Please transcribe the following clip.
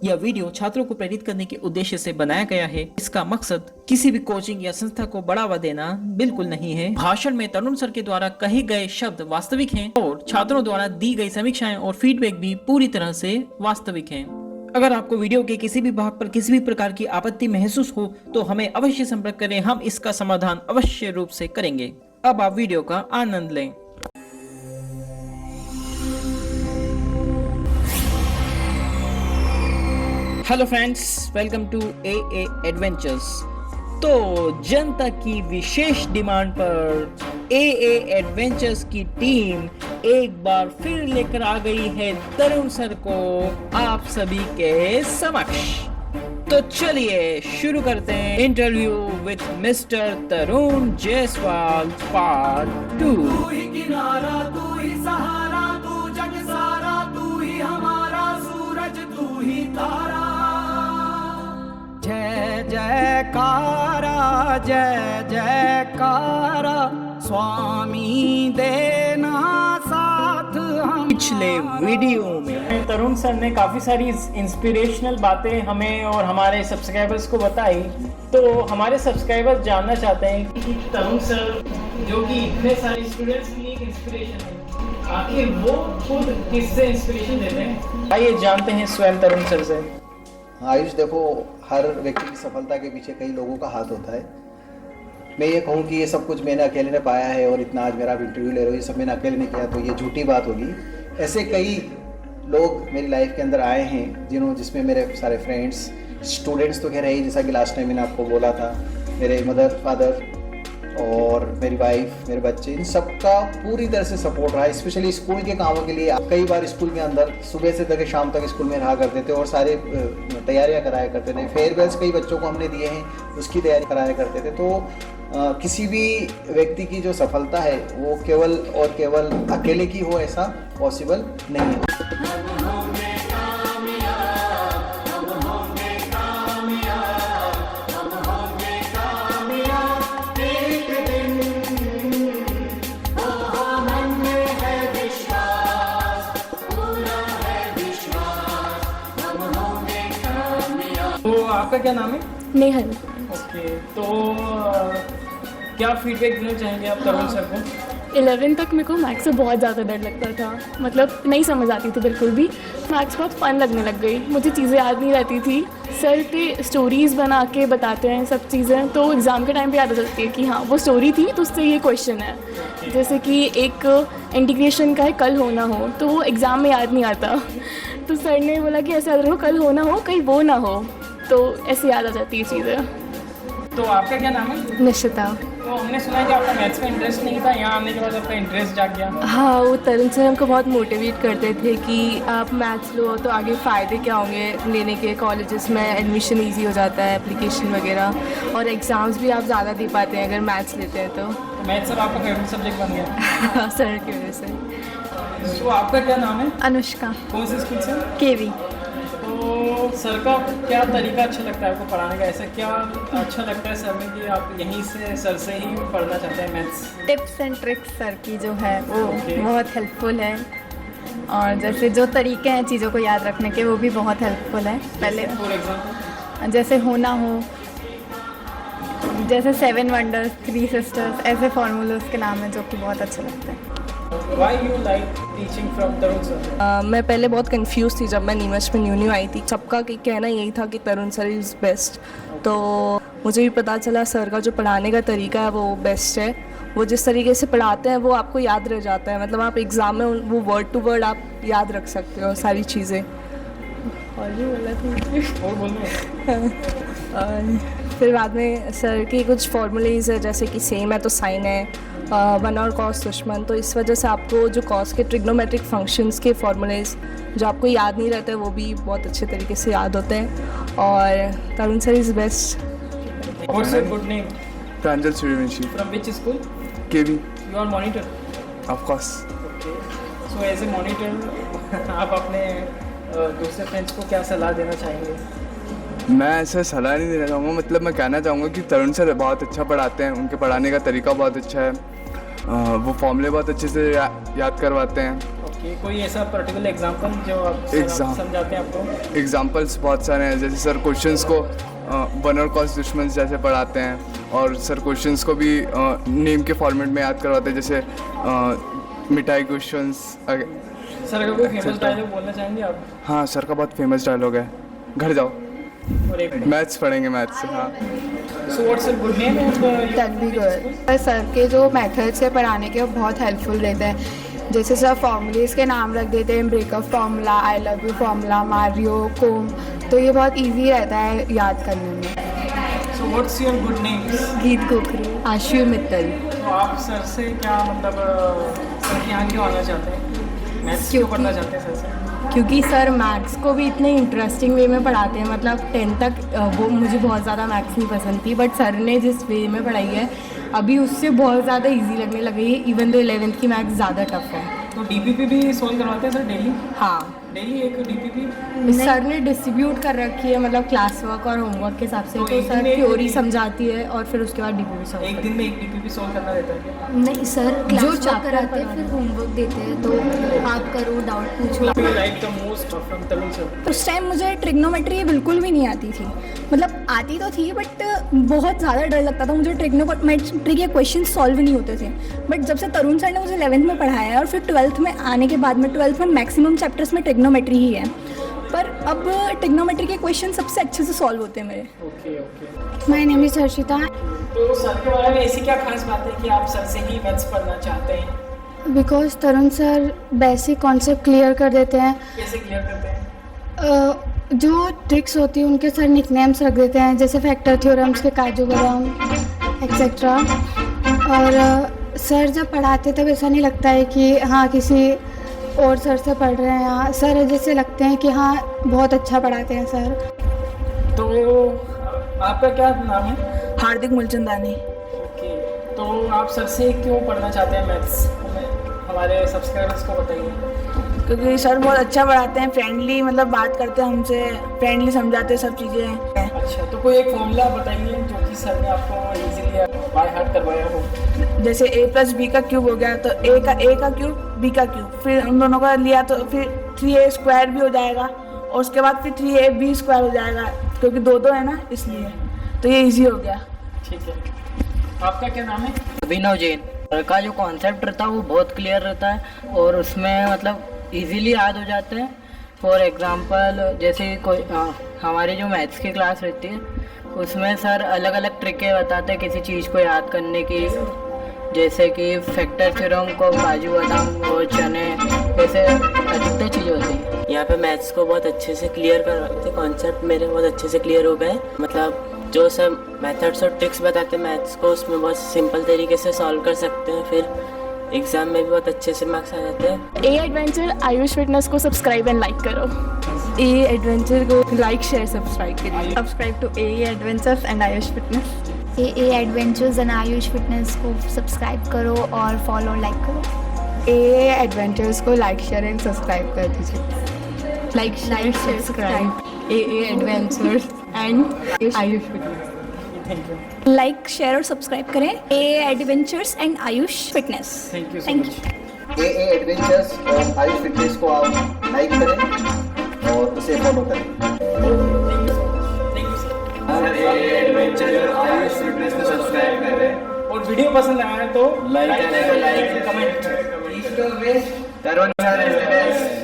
यह वीडियो छात्रों को प्रेरित करने के उद्देश्य से बनाया गया है। इसका मकसद किसी भी कोचिंग या संस्था को बढ़ावा देना बिल्कुल नहीं है। भाषण में तरुण सर के द्वारा कहे गए शब्द वास्तविक हैं और छात्रों द्वारा दी गई समीक्षाएं और फीडबैक भी पूरी तरह से वास्तविक हैं। अगर आपको वीडियो के किसी भी भाग पर किसी भी प्रकार की आपत्ति महसूस हो तो हमें अवश्य संपर्क करें, हम इसका समाधान अवश्य रूप से करेंगे। अब आप वीडियो का आनंद लें। Hello friends, welcome to A adventures. तो जनता की विशेष डिमांड पर ए एडवेंचर्स की टीम एक बार फिर लेकर आ गई है तरुण सर को आप सभी के समक्ष। तो चलिए शुरू करते हैं interview with mister Tarun Jaiswal part 2। तू ही किनारा, तू ही सहारा, तू जग सारा, तू ही हमारा सूरज, तू ही तारा। जय जयकारा, जय जयकारा, स्वामी देना साथ हम। पिछले वीडियो में तरुण सर ने काफ़ी सारी इंस्पिरेशनल बातें हमें और हमारे सब्सक्राइबर्स को बताई। तो हमारे सब्सक्राइबर्स जानना चाहते हैं कि तरुण सर जो कि इतने सारे स्टूडेंट्स के लिए एक इंस्पिरेशन है, आखिर वो खुद किससे इंस्पिरेशन लेते हैं? आइए जानते हैं स्वयं तरुण सर से। आयुष, देखो, हर व्यक्ति की सफलता के पीछे कई लोगों का हाथ होता है। मैं ये कहूँ कि ये सब कुछ मैंने अकेले ने पाया है और इतना आज मेरा इंटरव्यू ले रहे हो, ये सब मैंने अकेले ने किया तो ये झूठी बात होगी। ऐसे कई लोग मेरी लाइफ के अंदर आए हैं जिसमें मेरे सारे फ्रेंड्स, स्टूडेंट्स तो कह रहे हैं, जैसा कि लास्ट टाइम मैंने आपको बोला था, मेरे मदर, फादर और मेरी वाइफ, मेरे बच्चे, इन सबका पूरी तरह से सपोर्ट रहा। स्पेशली स्कूल के कामों के लिए कई बार स्कूल के अंदर सुबह से लेकर शाम तक स्कूल में रहा करते थे और सारे तैयारियां कराया करते थे। फेयरवेल्स कई बच्चों को हमने दिए हैं, उसकी तैयारी कराया करते थे। तो किसी भी व्यक्ति की जो सफलता है वो केवल और केवल अकेले की हो, ऐसा पॉसिबल नहीं है। तो आपका क्या नाम है? नेहल। ओके, तो क्या फीडबैक देना चाहेंगे आप तरुण सर को? 11 तक मेरे को मैथ्स से बहुत ज़्यादा डर लगता था, मतलब नहीं समझ आती थी बिल्कुल भी। मैथ्स बहुत फन लगने लग गई, मुझे चीज़ें याद नहीं रहती थी। सर पे स्टोरीज़ बना के बताते हैं सब चीज़ें, तो एग्ज़ाम के टाइम पे याद आ जाती है कि हाँ वो स्टोरी थी तो उससे ये क्वेश्चन है। जैसे कि एक इंटीग्रेशन का है कल होना हो, तो वो एग्ज़ाम में याद नहीं आता, तो सर ने बोला कि ऐसे याद रखो कल होना हो कहीं वो ना हो, तो ऐसे याद आ जाती है चीज़ें। तो आपका क्या नाम है? निशिता। तो हमने सुना है कि आपका मैथ्स में इंटरेस्ट नहीं था, यहाँ आने के बाद आपका इंटरेस्ट जाग गया। हाँ, वो तरुण सर हमको बहुत मोटिवेट करते थे कि आप मैथ्स लो तो आगे फ़ायदे क्या होंगे लेने के, कॉलेजेस में एडमिशन इजी हो जाता है, एप्लीकेशन वगैरह, और एग्ज़ाम्स भी आप ज़्यादा दे पाते हैं अगर मैथ्स लेते हैं तो मैथ्स सर आपका फेवरेट सब्जेक्ट बन गया? सर की वजह से। तो आपका क्या नाम है? अनुष्का। कौन से स्कूल से? केवी। तो सर का क्या तरीका अच्छा लगता है आपको पढ़ाने का? ऐसा क्या अच्छा लगता है सर में कि आप यहीं से सर से ही पढ़ना चाहते हैं maths? Tips and tricks sir की जो है वो Okay. बहुत हेल्पफुल है, और जैसे जो तरीके हैं चीज़ों को याद रखने के वो भी बहुत हेल्पफुल है। पहले फॉर एग्जाम्पल जैसे होना हो, जैसे 7 वंडर्स, 3 सिस्टर्स, ऐसे फार्मूलाज के नाम हैं जो कि बहुत अच्छे लगते हैं। Why you like teaching from Tarun sir? मैं पहले बहुत कंफ्यूज थी जब मैं नीमच में न्यू आई थी। सबका कहना यही था कि तरुण सर इज़ बेस्ट, तो मुझे भी पता चला सर का जो पढ़ाने का तरीका है वो बेस्ट है। वो जिस तरीके से पढ़ाते हैं वो आपको याद रह जाता है, मतलब आप एग्ज़ाम में वो वर्ड टू वर्ड आप याद रख सकते हो सारी चीज़ें। और भी बोला था और बोलने और फिर बाद में सर की कुछ फॉर्मूलेज है, जैसे कि सेम है तो साइन है, 1 और कॉस दुश्मन, तो इस वजह से आपको जो कॉस के ट्रिग्नोमेट्रिक फंक्शंस के फॉर्मूलेज जो आपको याद नहीं रहते वो भी बहुत अच्छे तरीके से याद होते हैं। और Tarun sir is best. What's your good name? Pranjal Suryavanshi, from which school? KV, you are monitor? Of course. Okay, so as a monitor आप अपने दूसरे फ्रेंड्स को क्या सलाह देना चाहेंगे? मैं ऐसा सलाह नहीं देना चाहूँगा, मतलब मैं कहना चाहूँगा कि तरुण सर बहुत अच्छा पढ़ाते हैं, उनके पढ़ाने का तरीका बहुत अच्छा है, वो फॉर्मूले बहुत अच्छे से याद करवाते हैं कि कोई ऐसा पर्टिकुलर एग्जांपल जो आप Exam- समझाते हैं आपको? एग्जाम्पल्स बहुत सारे हैं, जैसे सर क्वेश्चंस को वन और कॉस दुश्मन जैसे पढ़ाते हैं, और सर क्वेश्चंस को भी नेम के फॉर्मेट में याद करवाते हैं, जैसे मिठाई क्वेश्चंस। सर अगर कोई फेमस डायलॉग बोलना चाहेंगे आप? हाँ, सर का बहुत फेमस डायलॉग है, घर जाओ और एक मैथ्स पढ़ेंगे, मैथ्स। हाँ, so what's the good name of Tanveer sir के जो मेथड्स है पढ़ाने के वो बहुत हेल्पफुल रहते हैं। जैसे सर फॉर्मूलेस के नाम रख देते हैं, breakup formula, I love you formula, Mario, Kom, तो ये बहुत इजी रहता है याद करने में। So what's your good names? Geet Gokhru, आशु मित्तल। तो आप सर से क्या मतलब सर के यहाँ क्यों आना चाहते हैं? मैथ्स क्यों पढ़ना चाहते हैं सर से? क्योंकि सर मैथ्स को भी इतने इंटरेस्टिंग वे में पढ़ाते हैं। मतलब 10 तक वो मुझे बहुत ज़्यादा मैथ्स नहीं पसंद थी, बट सर ने जिस वे में पढ़ाई है अभी उससे बहुत ज़्यादा इजी लगने लगी है। इवन तो 11th की मैथ्स ज़्यादा टफ है। तो डीपीपी भी सॉल्व करवाते हैं सर डेली? हाँ, डेली एक डीपीपी? सर ने डिस्ट्रीब्यूट कर रखी है, मतलब क्लास वर्क और होमवर्क के हिसाब से। तो तो एक सर दिन में थ्योरी समझाती है और फिर उसके बाद डीपीपी सॉल्व। एक दिन में एक डीपीपी सॉल्व करना रहता है क्या? नहीं सर, क्लास वर्क chapter कराते हैं, पढ़ाना फिर होमवर्क देते हैं, तो आप करो, डाउट पूछो। Like the most from Tarun sir? उस टाइम मुझे ट्रिग्नोमेट्री बिल्कुल भी नहीं आती थी। मतलब आती तो थी बट बहुत ज़्यादा डर लगता था मुझे। ट्रिग्नोमेट्री के क्वेश्चन सॉल्व नहीं होते थे। बट जब से तरुण सर ने मुझे 11th में पढ़ाया है और फिर 12th में आने के बाद में 12th में मैक्सिमम चैप्टर्स में ट्रिग्नोमेट्री ही है, पर अब ट्रिग्नोमेट्री के क्वेश्चन सबसे अच्छे से सॉल्व होते हैं मेरे। Okay okay. My name is Harshita. तो सर के बारे में ऐसी क्या खास बात है कि आप सर से ही मैथ्स पढ़ना चाहते हैं? Because Tarun sir basic concept clear कर देते हैं। कैसे क्लियर करते हैं? जो ट्रिक्स होती है उनके सर निकनेम्स रख देते हैं, जैसे फैक्टर थ्योरम्स के काजू बादाम एक्सेट्रा। और सर जब पढ़ाते तब ऐसा नहीं लगता है कि हाँ किसी और सर से पढ़ रहे हैं। हाँ, सर जैसे लगते हैं कि हाँ बहुत अच्छा पढ़ाते हैं सर। तो आपका क्या नाम है? हार्दिक मूलचंदानी। ओके, तो आप सर से क्यों पढ़ना चाहते हैं मैथ्स? हमारे सब्सक्राइबर्स को बताइए। क्योंकि सर बहुत अच्छा पढ़ाते हैं, फ्रेंडली मतलब बात करते हैं हमसे, फ्रेंडली समझाते हैं सब चीज़ें। अच्छा, तो कोई एक फॉर्मूला बताइए जो कि सर ने आपको इजीली बाय हार्ट करवाया हो। जैसे a+b का क्यूब हो गया तो a का क्यूब b का क्यूब, फिर उन दोनों का लिया तो फिर 3a² भी हो जाएगा, और उसके बाद फिर 3ab² हो जाएगा, क्योंकि दो है ना इसलिए, तो ये इजी हो गया। ठीक है, आपका क्या नाम है? अभिनव जैन। सर का जो कॉन्सेप्ट रहता है वो बहुत क्लियर रहता है और उसमें मतलब इजीली याद हो जाते हैं। फॉर एग्जांपल जैसे कोई हमारी जो मैथ्स की क्लास रहती है उसमें सर अलग अलग ट्रिकें बताते हैं किसी चीज़ को याद करने की, जैसे कि फैक्टर थ्योरम को काजू बादाम और चने, ऐसे अधिकतर चीज़ होती है। यहाँ पे मैथ्स को बहुत अच्छे से क्लियर करवाते, कॉन्सेप्ट मेरे बहुत अच्छे से क्लियर हो गए। मतलब जो सर मेथड्स और ट्रिक्स बताते हैं मैथ्स को उसमें बहुत सिंपल तरीके से सॉल्व कर सकते हैं, फिर एग्जाम में भी बहुत अच्छे से मार्क्स आ जाते हैं। ए एडवेंचर आयुष फिटनेस को सब्सक्राइब एंड लाइक करो। ए एडवेंचर को लाइक शेयर सब्सक्राइब करिए। Subscribe to A adventures and Ayush fitness. A adventures and Ayush fitness को सब्सक्राइब करो और फॉलो लाइक करो। ए एडवेंचर्स को लाइक शेयर एंड सब्सक्राइब कर दीजिए। Like share subscribe A adventures and Ayush fitness. Thank you. Like share और subscribe करें A adventures and Ayush fitness. Thank you so thank much. You. A adventures और Ayush fitness को आप like करें और उसे फॉलो करें। Thank you sir. Adventure Ayush fitness को सब्सक्राइब करें और वीडियो पसंद आया है तो लाइक कमेंट। तरुण सर